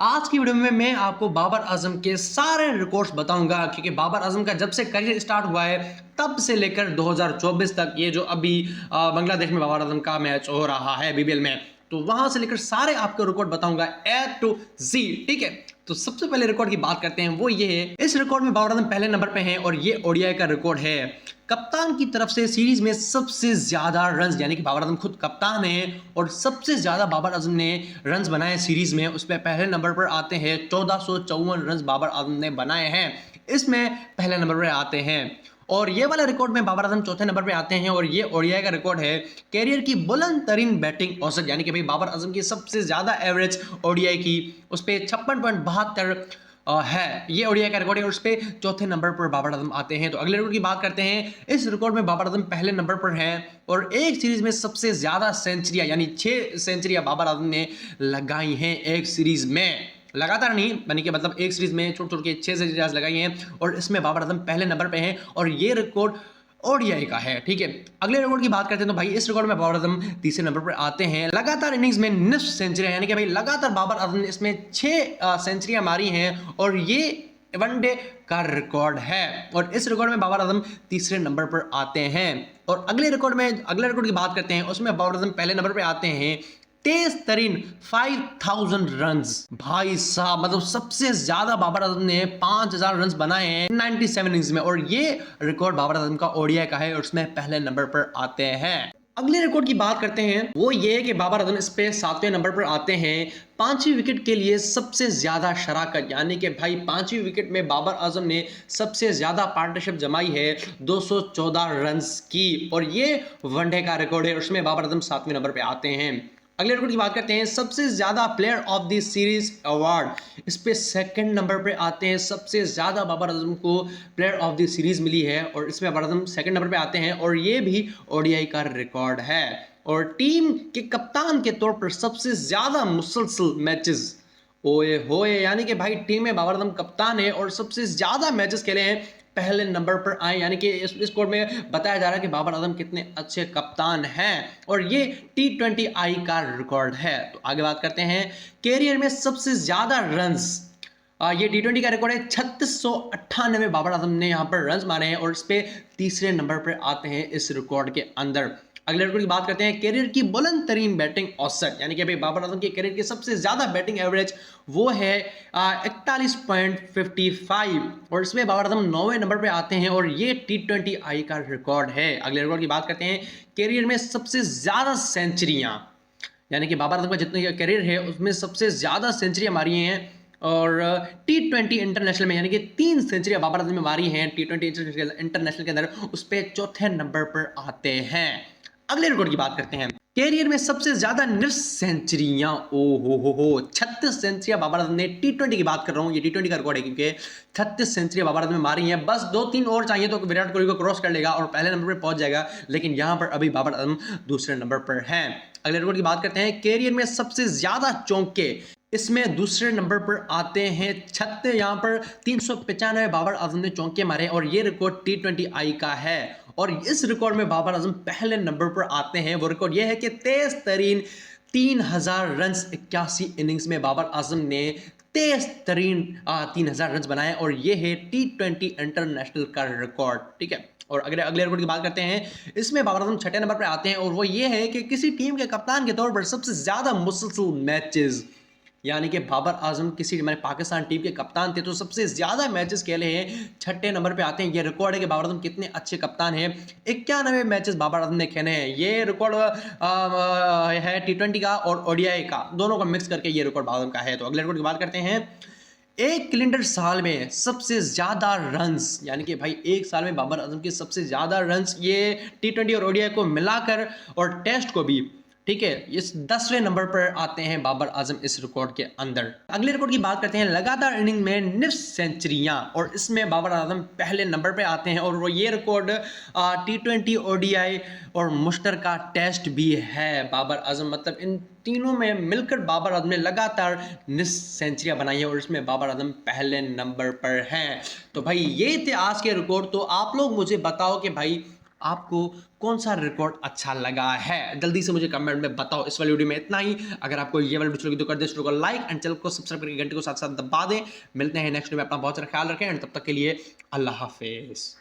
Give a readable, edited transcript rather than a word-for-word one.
आज की वीडियो में मैं आपको बाबर आजम के सारे रिकॉर्ड्स बताऊंगा क्योंकि बाबर आजम का जब से करियर स्टार्ट हुआ है तब से लेकर 2024 तक ये जो अभी बांग्लादेश में बाबर आजम का मैच हो रहा है बीबीएल में, तो वहां से लेकर सारे आपको रिकॉर्ड बताऊंगा ए टू जी। ठीक है, तो सबसे पहले रिकॉर्ड की बात करते हैं, वो ये है। इस रिकॉर्ड में बाबर आजम पहले नंबर पे हैं और ये ओडीआई का रिकॉर्ड है। कप्तान की तरफ से सीरीज में सबसे ज्यादा रन्स, यानी कि बाबर आजम खुद कप्तान है और सबसे ज्यादा बाबर आजम ने रन्स बनाए सीरीज में, उस पर पहले नंबर पर आते हैं। 1454 रन्स बाबर आजम ने बनाए हैं, इसमें पहले नंबर पर आते हैं। और ये वाला रिकॉर्ड में बाबर आजम चौथे नंबर पे आते हैं और ये ओडीआई का रिकॉर्ड है। कैरियर की बुलंद तरीन बैटिंग औसत, यानी कि भाई बाबर आजम की सबसे ज्यादा एवरेज ओडीआई की, उस पर 56.72 है। ये ओडीआई का रिकॉर्ड है और उस पर चौथे नंबर पर बाबर आजम आते हैं। तो अगले रिकॉर्ड की बात करते हैं। इस रिकॉर्ड में बाबर आजम पहले नंबर पर हैं और एक सीरीज में सबसे ज्यादा सेंचुरियां, यानी 6 सेंचुरियां बाबर आजम ने लगाई हैं एक सीरीज में, लगातार नहीं, यानी कि मतलब एक सीरीज में छोटे छोटे 6 सेंचुरियां लगाई हैं और इसमें बाबर आजम पहले नंबर पे हैं और ये रिकॉर्ड ओडीआई का है। ठीक है, अगले रिकॉर्ड की बात करते हैं तो भाई इस रिकॉर्ड में बाबर आजम तीसरे नंबर पर आते हैं। लगातार इनिंग्स में निफ्ट सेंचुरी, यानी कि भाई लगातार बाबर आजम ने इसमें 6 सेंचुरियां मारी हैं और ये वनडे का रिकॉर्ड है और इस रिकॉर्ड में बाबर आजम तीसरे नंबर पर आते हैं। और अगले रिकॉर्ड की बात करते हैं, उसमें बाबर आजम पहले नंबर पर आते हैं। तेज तरीन 5000 रन्स, भाई साहब, मतलब सबसे ज्यादा बाबर आजम ने 5000 रन्स बनाए हैं 97 इनिंग्स में और ये रिकॉर्ड बाबर आजम का ओडीआई का है और उसमें पहले नंबर पर आते हैं। अगले रिकॉर्ड की बात करते हैं, वो ये है कि बाबर आजम इस पे 7वें नंबर पर आते हैं। 5वीं विकेट के लिए सबसे ज्यादा शराकत, यानी कि भाई 5वीं विकेट में बाबर आजम ने सबसे ज्यादा पार्टनरशिप जमाई है 214 रन्स की और ये वनडे का रिकॉर्ड है, उसमें बाबर आजम 7वें नंबर पर आते हैं। अगले रिकॉर्ड की बात करते हैं, सबसे ज्यादा player of the series award, इस पे सेकंड नंबर पे आते हैं। सबसे ज्यादा बाबर आजम को प्लेयर ऑफ द सीरीज मिली है और इसमें बाबर आजम सेकंड नंबर पे आते हैं और ये भी ओडीआई का रिकॉर्ड है। और टीम के कप्तान के तौर पर सबसे ज्यादा मुसलसल मैचेस, ओए होए, यानी कि भाई टीम में बाबर आजम कप्तान है और सबसे ज्यादा मैचेस खेले हैं, पहले नंबर पर आए, यानी कि इस स्कोर में बताया जा रहा है कि बाबर आजम कितने अच्छे कप्तान हैं और ये T20I का रिकॉर्ड है। तो आगे बात करते हैं, कैरियर में सबसे ज्यादा रन्स, ये T20 का रिकॉर्ड है। 3698 बाबर आजम ने यहाँ पर रन्स मारे हैं और इस पे तीसरे नंबर पर आते हैं इस रिकॉर्ड के अंदर। अगले रिकॉर्ड की बात करते हैं, कैरियर की बुलंद तरीन बैटिंग औसत, यानी कि भाई बाबर आजम के कैरियर की सबसे ज्यादा बैटिंग एवरेज वो है 41.55 और इसमें बाबर आजम 9वें नंबर पे आते हैं और ये T20I का रिकॉर्ड है। अगले रिकॉर्ड की बात करते हैं, कैरियर में सबसे ज्यादा सेंचुरियां, यानी कि बाबर आजम का जितने कैरियर है उसमें सबसे ज्यादा सेंचुरियां मारी हैं और T20 इंटरनेशनल में, यानी कि 3 सेंचुरियां बाबर आजम ने मारी हैं T20 इंटरनेशनल के अंदर, उस पर चौथे नंबर पर आते हैं। अगले रिकॉर्ड की बात करते हैं, कैरियर में सबसे ज्यादा निफ्ट सेंचुरियां, ओ हो 36 सेंचुरियां बाबर आजम ने, T20 की बात कर रहा हूं, ये T20 का रिकॉर्ड है क्योंकि 36 सेंचुरियां बाबर आजम ने मारी हैं। बस 2-3 और चाहिए तो विराट कोहली को क्रॉस कर लेगा और पहले नंबर पर पहुंच जाएगा, लेकिन यहां पर अभी बाबर आजम दूसरे नंबर पर हैं। अगले रिकॉर्ड की बात करते हैं, कैरियर में सबसे ज्यादा चौके, इसमें दूसरे नंबर पर आते हैं 36, यहां पर 395 बाबर आजम ने चौके मारे और ये रिकॉर्ड T20I का है और इस रिकॉर्ड में बाबर आजम पहले नंबर पर आते हैं। वो रिकॉर्ड ये है कि तेज तरीन 3000 रन्स 81 इनिंग्स में बाबर आजम ने तेज तरीन 3000 रन्स बनाए और ये है T20 इंटरनेशनल का रिकॉर्ड। ठीक है, और अगले रिकॉर्ड की बात करते हैं, इसमें बाबर आजम 6ठे नंबर पर आते हैं और वो ये है कि किसी टीम के कप्तान के तौर पर सबसे ज्यादा मुसलसल मैचेस, यानी कि बाबर आजम किसी हमारे पाकिस्तान टीम के कप्तान थे तो सबसे ज्यादा मैचेस खेले हैं, 6ठे नंबर पे आते हैं। ये रिकॉर्ड है कि बाबर आजम कितने अच्छे कप्तान हैं। 91 मैचेस बाबर आजम ने खेले हैं, ये रिकॉर्ड है T20 का और ओडीआई का, दोनों को मिक्स करके ये रिकॉर्ड बाबर आजम का है। तो अगले रिकॉर्ड की बात करते हैं, एक कैलेंडर साल में सबसे ज्यादा रन्स, यानी कि भाई एक साल में बाबर आजम के सबसे ज्यादा रन्स, ये T20 और ओडीआई को मिलाकर और टेस्ट को भी, ठीक है, इस 10वें नंबर पर आते हैं बाबर आजम इस रिकॉर्ड के अंदर। अगले रिकॉर्ड की बात करते हैं, लगातार इनिंग में निफ्ट सेंचुरियां और इसमें बाबर आजम पहले नंबर पे आते हैं और वो ये रिकॉर्ड T20 ओडीआई और मुश्तरका टेस्ट भी है बाबर आजम, मतलब इन तीनों में मिलकर बाबर आजम ने लगातार निफ्ट सेंचुरियां बनाई है और इसमें बाबर आजम पहले नंबर पर हैं। तो भाई ये थे आज के रिकॉर्ड। तो आप लोग मुझे बताओ कि भाई आपको कौन सा रिकॉर्ड अच्छा लगा है, जल्दी से मुझे कमेंट में बताओ। इस वाली वीडियो में इतना ही। अगर आपको ये वाली वीडियो लगी तो कर दे को लाइक एंड चैनल को सब्सक्राइब करके घंटे को साथ साथ दबा दें। मिलते हैं नेक्स्ट वीडियो में, अपना बहुत सारा ख्याल रखें एंड तब तक के लिए अल्लाह हाफिज।